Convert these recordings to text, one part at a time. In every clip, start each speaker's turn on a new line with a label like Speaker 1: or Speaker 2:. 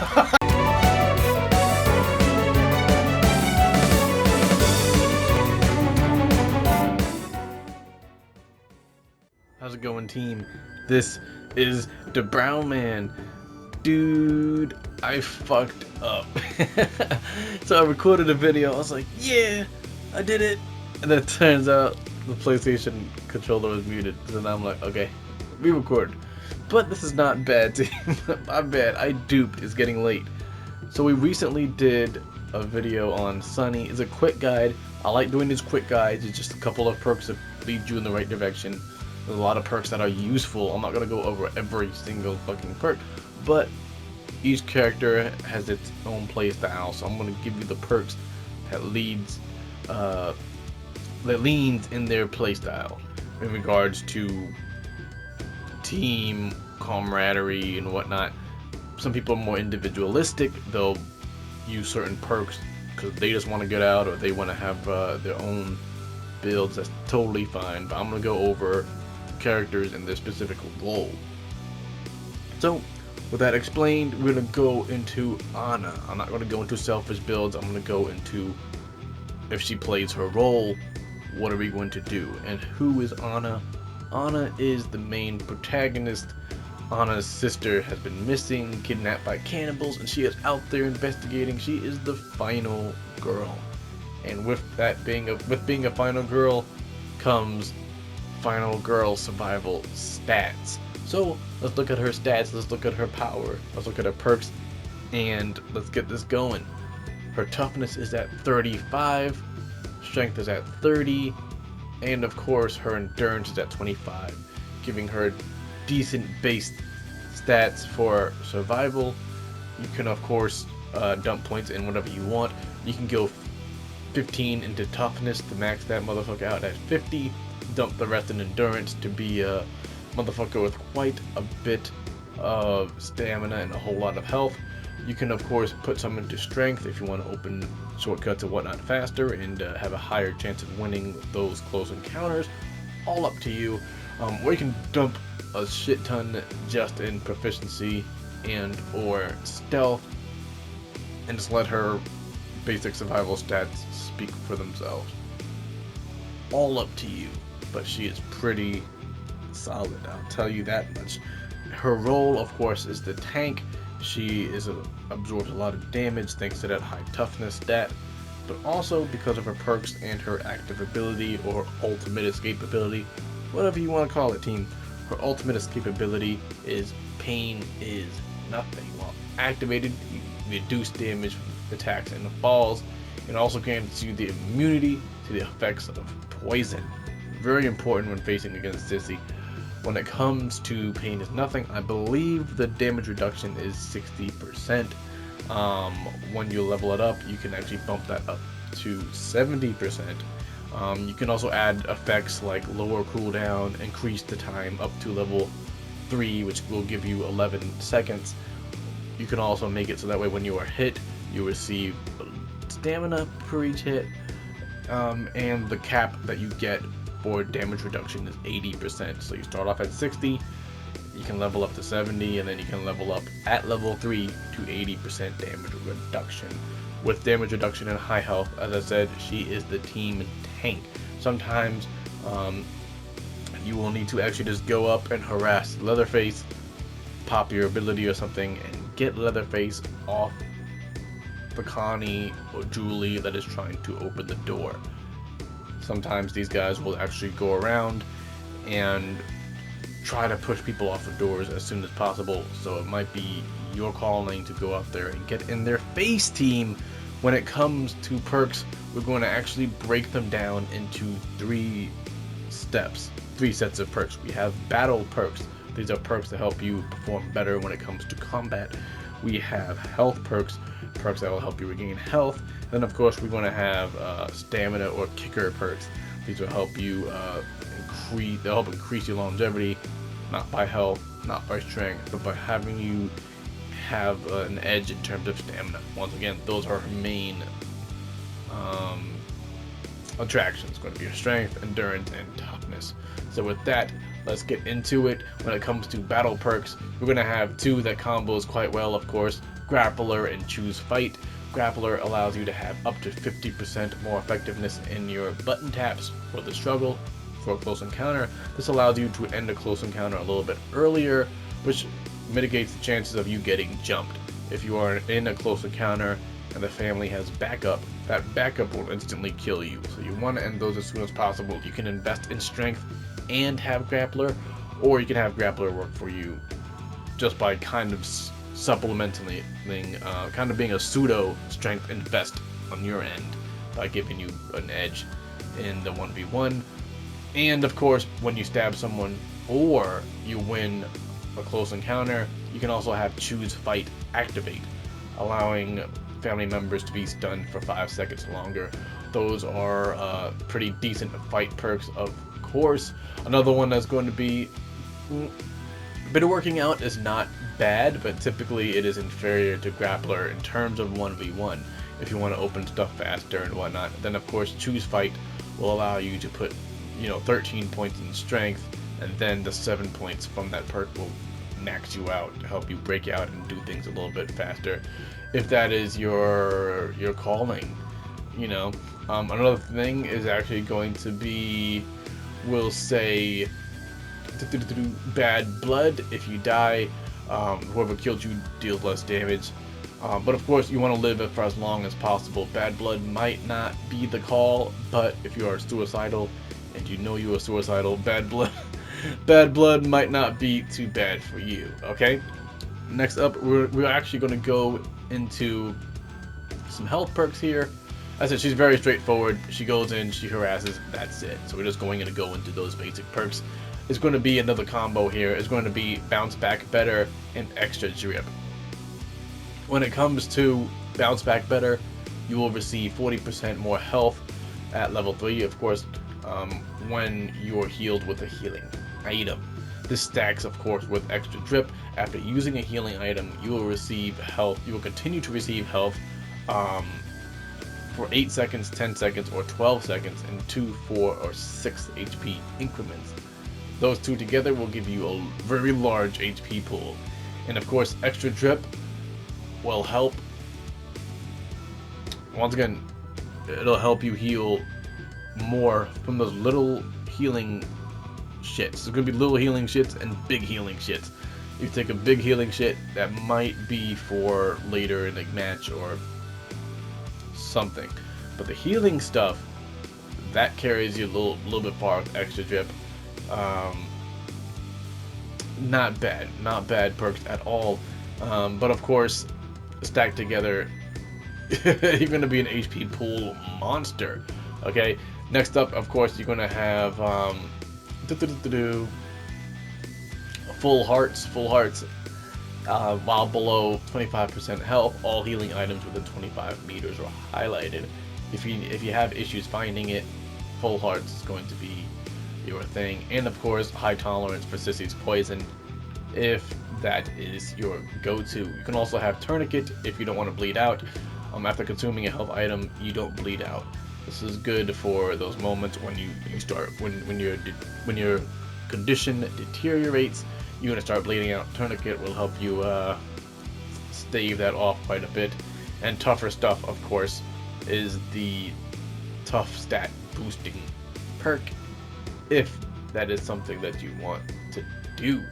Speaker 1: How's it going, team? This is the Brown Man. Dude, I fucked up. So I recorded a video. I was like, yeah, I did it. And then it turns out the PlayStation controller was muted. So now I'm like, okay, re-record. But this is not bad, team. I'm bad. I duped. It's getting late. So we recently did a video on Sunny. It's a quick guide. I like doing these quick guides. It's just a couple of perks that lead you in the right direction. There's a lot of perks that are useful. I'm not going to go over every single fucking perk, but each character has its own playstyle, so I'm going to give you the perks that leans in their playstyle in regards to team camaraderie and whatnot. Some people are more individualistic. They'll use certain perks because they just want to get out or they want to have their own builds. That's totally fine, but I'm going to go over characters and their specific role. So with that explained, we're going to go into Ana. I'm not going to go into selfish builds. I'm going to go into if she plays her role, what are we going to do? And who is Ana? Ana is the main protagonist. Ana's sister has been missing, kidnapped by cannibals, and she is out there investigating. She is the final girl, and with being a final girl comes final girl survival stats. So let's look at her stats, let's look at her power, let's look at her perks, and let's get this going. Her toughness is at 35, strength is at 30, and of course her endurance is at 25, giving her decent base stats for survival. You can of course dump points in whatever you want. You can go 15 into toughness to max that motherfucker out at 50. Dump the rest in endurance to be a motherfucker with quite a bit of stamina and a whole lot of health. You can of course put some into strength if you want to open shortcuts and whatnot faster and have a higher chance of winning those close encounters. All up to you. Or you can dump a shit ton just in proficiency and or stealth and just let her basic survival stats speak for themselves. All up to you. But she is pretty solid, I'll tell you that much. Her role, of course, is the tank. She absorbs a lot of damage thanks to that high toughness stat, but also because of her perks and her active ability or ultimate escape ability, whatever you want to call it, team. Her ultimate escape ability is Pain is Nothing. While activated, you reduce damage from attacks and falls, and also grants you the immunity to the effects of poison. Very important when facing against Sissy. When it comes to Pain is Nothing, I believe the damage reduction is 60%. When you level it up, you can actually bump that up to 70%. You can also add effects like lower cooldown, increase the time up to level 3, which will give you 11 seconds. You can also make it so that way when you are hit, you receive stamina per each hit, and the cap that you get for damage reduction is 80%. So you start off at 60, you can level up to 70, and then you can level up at level 3 to 80% damage reduction. With damage reduction and high health, as I said, she is the team tank. Sometimes you will need to actually just go up and harass Leatherface, pop your ability or something, and get Leatherface off the Connie or Julie that is trying to open the door. Sometimes these guys will actually go around and try to push people off the doors as soon as possible, so it might be your calling to go out there and get in their face, team. When it comes to perks, we're going to actually break them down into 3 sets of perks. We have battle perks. These are perks that help you perform better when it comes to combat. We have health perks that will help you regain health. Then of course we're going to have stamina or kicker perks. These will help you increase your longevity, not by health, not by strength, but by having you have an edge in terms of stamina. Once again, those are her main attractions. Going to be your strength, endurance, and toughness. So with that, let's get into it. When it comes to battle perks, we're going to have 2 that combos quite well, of course. Grappler and choose fight. Grappler allows you to have up to 50% more effectiveness in your button taps for the struggle for a close encounter. This allows you to end a close encounter a little bit earlier, which mitigates the chances of you getting jumped. If you are in a close encounter and the family has backup, that backup will instantly kill you. So you want to end those as soon as possible. You can invest in strength and have grappler, or you can have grappler work for you just by kind of supplementing, kind of being a pseudo strength invest on your end by giving you an edge in the 1v1. And of course, when you stab someone or you win a close encounter, you can also have choose fight activate, allowing family members to be stunned for 5 seconds longer. Those are pretty decent fight perks, of course. Another one that's going to be a bit of working out is not bad, but typically it is inferior to grappler in terms of 1v1. If you want to open stuff faster and whatnot, then of course choose fight will allow you to put 13 points in strength, and then the 7 points from that perk will max you out to help you break out and do things a little bit faster, if that is your calling. Another thing is actually going to be, we'll say, bad blood. If you die, whoever killed you deals less damage. But of course, you want to live it for as long as possible. Bad blood might not be the call, but if you are suicidal and you know you are suicidal, bad blood might not be too bad for you. Okay. Next up, we're actually going to go into some health perks here. As I said, she's very straightforward. She goes in, she harasses, that's it. So we're just going to go into those basic perks. It's going to be another combo here. It's going to be bounce back better and extra drip. When it comes to bounce back better, you will receive 40% more health at level 3, of course, when you're healed with a healing item. This stacks, of course, with extra drip. After using a healing item, you will receive health. You will continue to receive health for 8 seconds, 10 seconds, or 12 seconds in 2, 4, or 6 HP increments. Those two together will give you a very large HP pool. And of course, extra drip will help. Once again, it'll help you heal more from those little healing shits. There's going to be little healing shits and big healing shits. You take a big healing shit that might be for later in a match or something. But the healing stuff, that carries you a little bit far with extra drip. Not bad perks at all. But of course, stacked together, you're going to be an HP pool monster. Okay, next up, of course, you're going to have full hearts. While below 25% health, all healing items within 25 meters are highlighted. If you have issues finding it, full hearts is going to be your thing. And of course, high tolerance for Sissy's poison, if that is your go-to. You can also have tourniquet if you don't want to bleed out. After consuming a health item, you don't bleed out. This is good for those moments when when your condition deteriorates, you're gonna start bleeding out. Tourniquet will help you stave that off quite a bit. And tougher stuff, of course, is the tough stat boosting perk, if that is something that you want to do.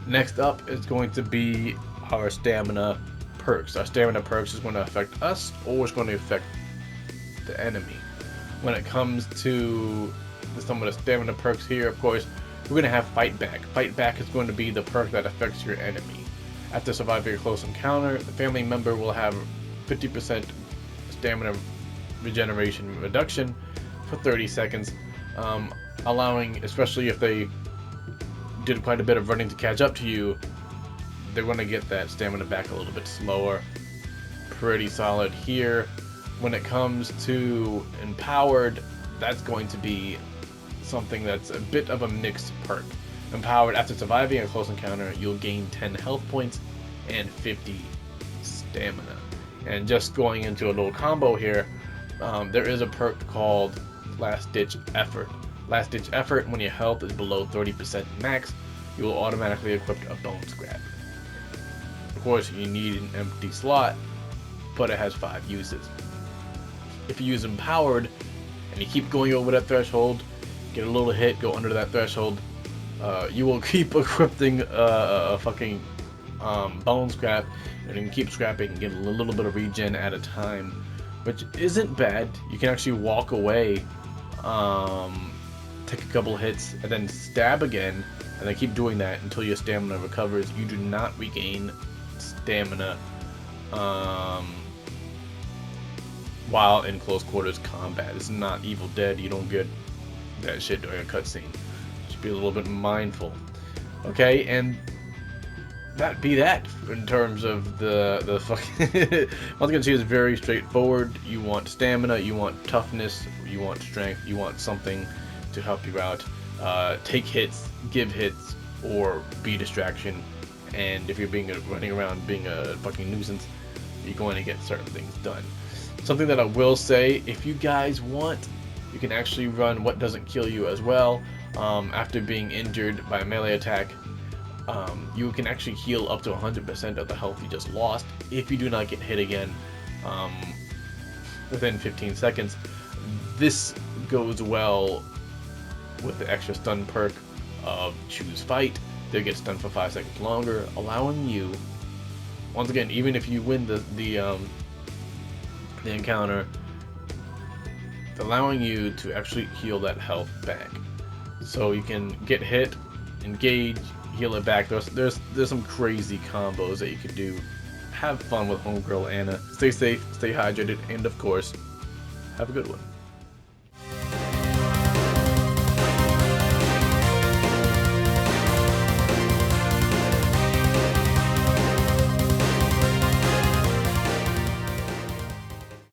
Speaker 1: Next up is going to be our stamina perks. Our stamina perks is going to affect us, or it's going to affect the enemy. When it comes to some of the stamina perks here, of course, we're going to have Fight Back. Fight Back is going to be the perk that affects your enemy. After surviving a close encounter, the family member will have 50% stamina regeneration reduction for 30 seconds, allowing, especially if they did quite a bit of running to catch up to you, they're going to get that stamina back a little bit slower. Pretty solid here. When it comes to Empowered, that's going to be something that's a bit of a mixed perk. Empowered, after surviving a close encounter, you'll gain 10 health points and 50 stamina. And just going into a little combo here, there is a perk called Last Ditch Effort. Last Ditch Effort, when your health is below 30% max, you will automatically equip a Bone Scrap. Of course, you need an empty slot, but it has 5 uses. If you use Empowered, and you keep going over that threshold, get a little hit, go under that threshold, you will keep equipping a fucking bone scrap, and you can keep scrapping and get a little bit of regen at a time, which isn't bad. You can actually walk away, take a couple hits, and then stab again, and then keep doing that until your stamina recovers. You do not regain stamina while in close quarters combat. It's not Evil Dead. You don't get that shit during a cutscene. Should be a little bit mindful. Okay, and that be that in terms of the fucking. Once again, she is very straightforward. You want stamina, you want toughness, you want strength, you want something to help you out. Take hits, give hits, or be distraction. And if you're running around being a fucking nuisance, you're going to get certain things done. Something that I will say, if you guys want, you can actually run What Doesn't Kill You as well. After being injured by a melee attack, you can actually heal up to 100% of the health you just lost if you do not get hit again within 15 seconds. This goes well with the extra stun perk of Choose Fight. They'll get stunned for 5 seconds longer, allowing you, once again, even if you win the encounter, allowing you to actually heal that health back. So you can get hit, engage, heal it back. There's some crazy combos that you can do. Have fun with Homegirl Anna. Stay safe, stay hydrated, and of course, have a good one.